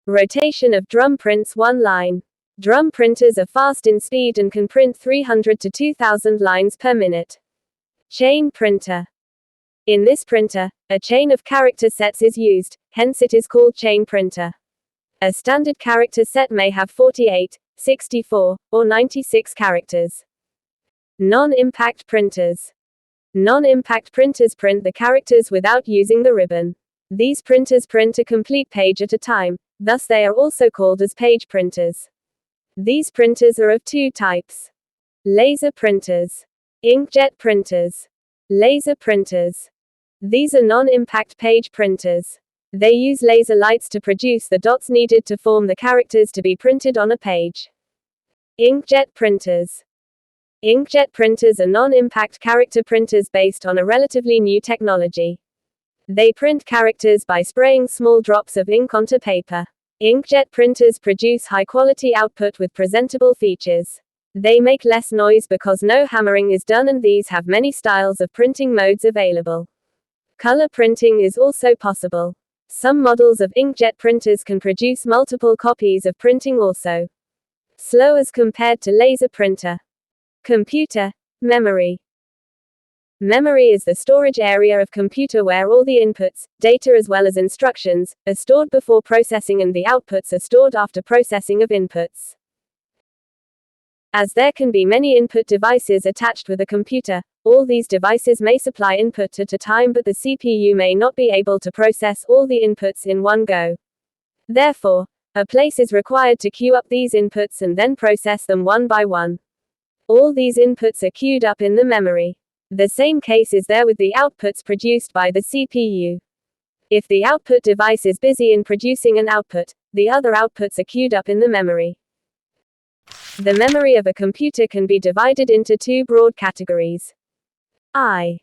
Rotation of drum prints 1 line. Drum printers are fast in speed and can print 300 to 2000 lines per minute. Chain printer. In this printer, a chain of character sets is used, hence it is called chain printer. A standard character set may have 48, 64, or 96 characters. Non-impact printers. Non-impact printers print the characters without using the ribbon. These printers print a complete page at a time, thus they are also called as page printers. These printers are of 2 types. Laser printers. Inkjet printers. Laser printers. These are non-impact page printers. They use laser lights to produce the dots needed to form the characters to be printed on a page. Inkjet printers. Inkjet printers are non-impact character printers based on a relatively new technology. They print characters by spraying small drops of ink onto paper. Inkjet printers produce high-quality output with presentable features. They make less noise because no hammering is done, and these have many styles of printing modes available. Color printing is also possible. Some models of inkjet printers can produce multiple copies of printing also. Slow as compared to laser printer. Computer. Memory. Memory is the storage area of computer where all the inputs, data as well as instructions, are stored before processing, and the outputs are stored after processing of inputs. As there can be many input devices attached with a computer, all these devices may supply input at a time, but the CPU may not be able to process all the inputs in one go. Therefore, a place is required to queue up these inputs and then process them one by one. All these inputs are queued up in the memory. The same case is there with the outputs produced by the CPU. If the output device is busy in producing an output, the other outputs are queued up in the memory. The memory of a computer can be divided into 2 broad categories. I.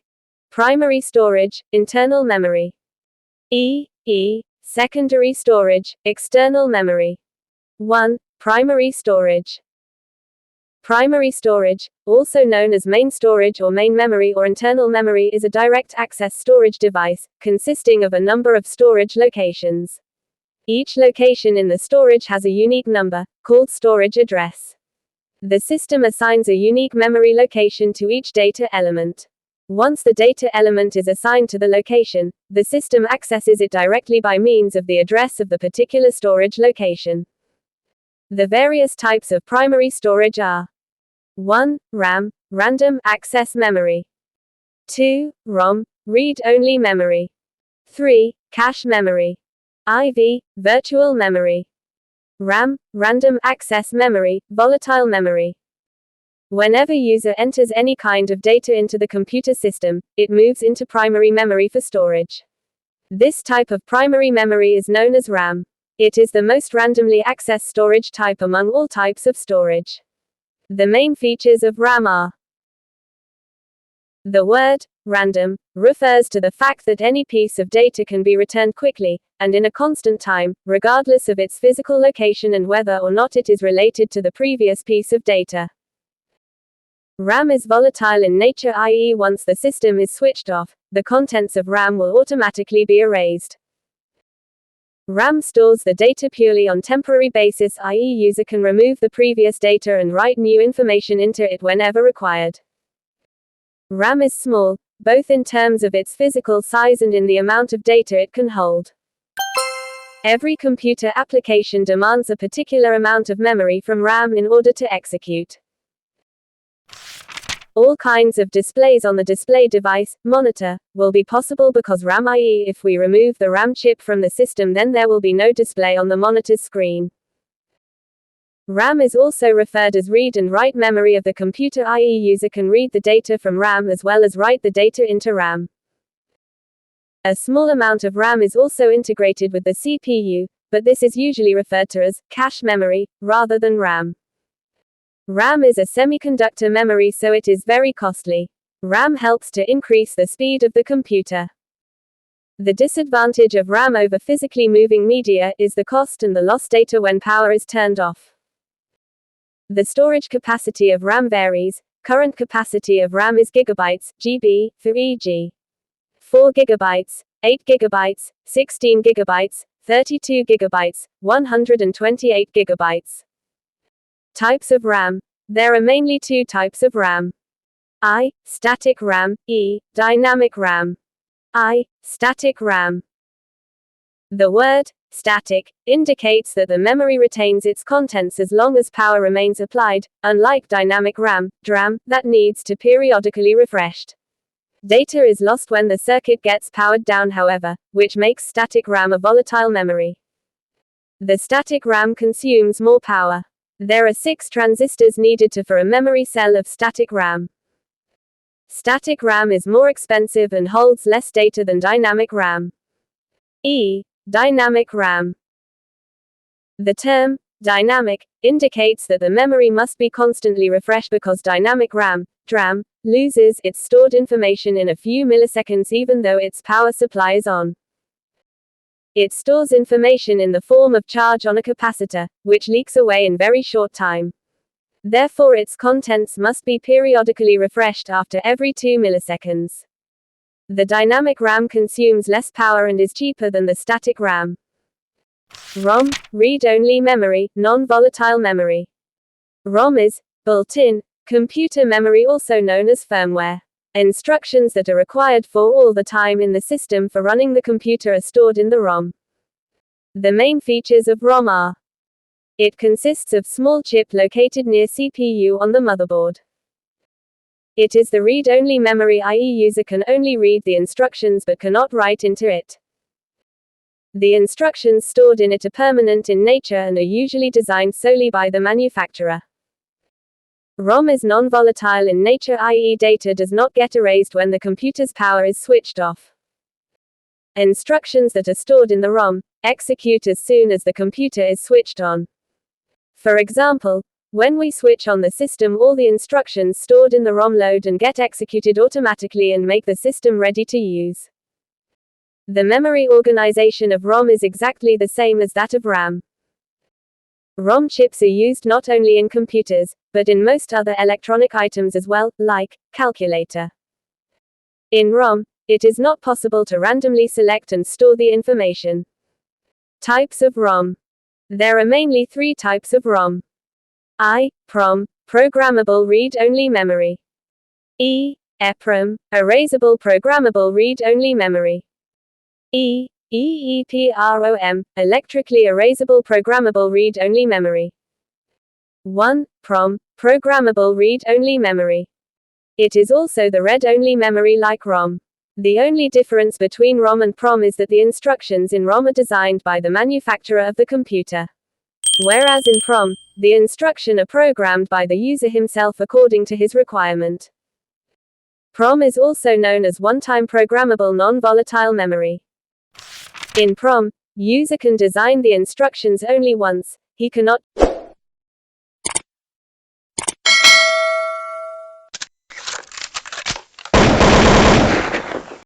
Primary storage, internal memory. E. Secondary storage, external memory. 1. Primary storage. Primary storage, also known as main storage or main memory or internal memory, is a direct access storage device, consisting of a number of storage locations. Each location in the storage has a unique number, called storage address. The system assigns a unique memory location to each data element. Once the data element is assigned to the location, the system accesses it directly by means of the address of the particular storage location. The various types of primary storage are: 1. RAM, random access memory. 2. ROM, read-only memory. 3. Cache memory. IV, virtual memory. RAM, random access memory, volatile memory. Whenever user enters any kind of data into the computer system, it moves into primary memory for storage. This type of primary memory is known as RAM. It is the most randomly accessed storage type among all types of storage. The main features of RAM are: the word random refers to the fact that any piece of data can be returned quickly, and in a constant time, regardless of its physical location and whether or not it is related to the previous piece of data. RAM is volatile in nature, i.e., once the system is switched off, the contents of RAM will automatically be erased. RAM stores the data purely on temporary basis, i.e., user can remove the previous data and write new information into it whenever required. RAM is small, both in terms of its physical size and in the amount of data it can hold. Every computer application demands a particular amount of memory from RAM in order to execute. All kinds of displays on the display device, monitor, will be possible because RAM, i.e., if we remove the RAM chip from the system, then there will be no display on the monitor's screen. RAM is also referred as read and write memory of the computer, i.e., user can read the data from RAM as well as write the data into RAM. A small amount of RAM is also integrated with the CPU, but this is usually referred to as cache memory, rather than RAM. RAM is a semiconductor memory, so it is very costly. RAM helps to increase the speed of the computer. The disadvantage of RAM over physically moving media is the cost and the lost data when power is turned off. The storage capacity of RAM varies. Current capacity of RAM is gigabytes, GB, for e.g. 4 GB, 8 GB, 16 GB, 32 gigabytes, 128 gigabytes. Types of RAM. There are mainly two types of RAM. I. Static RAM. E. Dynamic RAM. I. Static RAM. The word static indicates that the memory retains its contents as long as power remains applied, unlike dynamic RAM, DRAM, that needs to periodically refreshed. Data is lost when the circuit gets powered down, however, which makes static RAM a volatile memory. The static RAM consumes more power. There are 6 transistors needed for a memory cell of static RAM. Static RAM is more expensive and holds less data than dynamic RAM. E. Dynamic RAM. The term dynamic indicates that the memory must be constantly refreshed because dynamic RAM, DRAM, loses its stored information in a few milliseconds even though its power supply is on. It stores information in the form of charge on a capacitor, which leaks away in very short time. Therefore, its contents must be periodically refreshed after every 2 milliseconds. The dynamic RAM consumes less power and is cheaper than the static RAM. ROM, read-only memory, non-volatile memory. ROM is built-in computer memory, also known as firmware. Instructions that are required for all the time in the system for running the computer are stored in the ROM. The main features of ROM are: it consists of small chip located near CPU on the motherboard. It is the read-only memory, i.e. user can only read the instructions but cannot write into it. The instructions stored in it are permanent in nature and are usually designed solely by the manufacturer. ROM is non-volatile in nature, i.e. data does not get erased when the computer's power is switched off. Instructions that are stored in the ROM execute as soon as the computer is switched on. For example, when we switch on the system, all the instructions stored in the ROM load and get executed automatically and make the system ready to use. The memory organization of ROM is exactly the same as that of RAM. ROM chips are used not only in computers, but in most other electronic items as well, like calculator. In ROM, it is not possible to randomly select and store the information. Types of ROM. There are mainly 3 types of ROM. I. PROM, programmable read-only memory. E. EPROM, erasable programmable read-only memory. E. EEPROM, electrically erasable programmable read-only memory. 1. PROM, programmable read-only memory. It is also the read-only memory like ROM. The only difference between ROM and PROM is that the instructions in ROM are designed by the manufacturer of the computer. Whereas in PROM, the instructions are programmed by the user himself according to his requirement. PROM is also known as one-time programmable non-volatile memory. In PROM, user can design the instructions only once. He cannot